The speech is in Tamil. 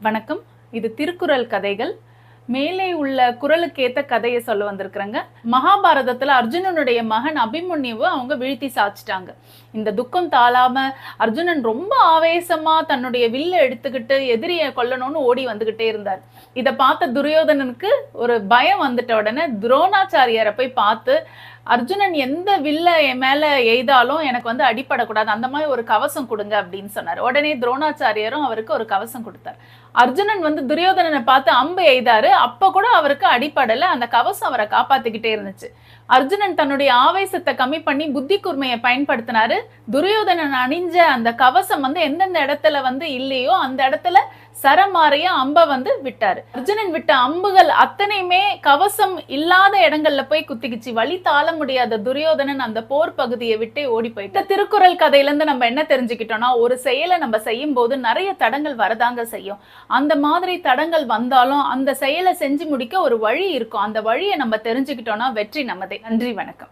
வணக்கம். இது திருக்குறள் கதைகள். மேலே உள்ள குறளுக்கேத்த கதையை சொல்ல வந்திருக்கிறேங்க. மகாபாரதத்துல அர்ஜுனனுடைய மகன் அபிமன்யுவை அவங்க வீழ்த்தி சாச்சிட்டாங்க. இந்த துக்கம் தாளாம அர்ஜுனன் ரொம்ப ஆவேசமா தன்னுடைய வில்ல எடுத்துக்கிட்டு எதிரியை கொல்லணும்னு ஓடி வந்துகிட்டே இருந்தார். இதை பார்த்த துரியோதனனுக்கு ஒரு பயம் வந்துட்ட உடனே துரோணாச்சாரியரை போய் பார்த்து, அர்ஜுனன் எந்த வில்ல என் மேல எய்தாலும் எனக்கு அடிப்படக்கூடாது, அந்த மாதிரி ஒரு கவசம் கொடுங்க அப்படின்னு சொன்னார். உடனே துரோணாச்சாரியரும் அவருக்கு ஒரு கவசம் கொடுத்தார். அர்ஜுனன் துரியோதனனை பார்த்து அம்பு எய்தாரு. அப்ப கூட அவருக்கு அடிப்படல. அந்த கவசம் அவரை காப்பாத்திக்கிட்டே இருந்துச்சு. அர்ஜுனன் தன்னுடைய ஆவேசத்தை கம்மி பண்ணி புத்தி கூர்மையை பயன்படுத்தினாரு. துரியோதனன் அணிஞ்ச அந்த கவசம் எந்தெந்த இடத்துல இல்லையோ அந்த இடத்துல சரமாரிய அம்ப விட்டாரு. அர்ஜுனன் விட்ட அம்புகள் அத்தனையுமே கவசம் இல்லாத இடங்கள்ல போய் குத்திக்கிச்சு. வழி தாழ முடியாத துரியோதனன் அந்த போர் பகுதியை விட்டே ஓடி போயிட்டு. திருக்குறள் கதையில இருந்து நம்ம என்ன தெரிஞ்சுக்கிட்டோம்னா, ஒரு செயலை நம்ம செய்யும் போது நிறைய தடங்கள் வரதாங்க செய்யும். அந்த மாதிரி தடங்கள் வந்தாலும் அந்த செயலை செஞ்சு முடிக்க ஒரு வழி இருக்கும். அந்த வழியை நம்ம தெரிஞ்சுக்கிட்டோம்னா வெற்றி நமதே. நன்றி, வணக்கம்.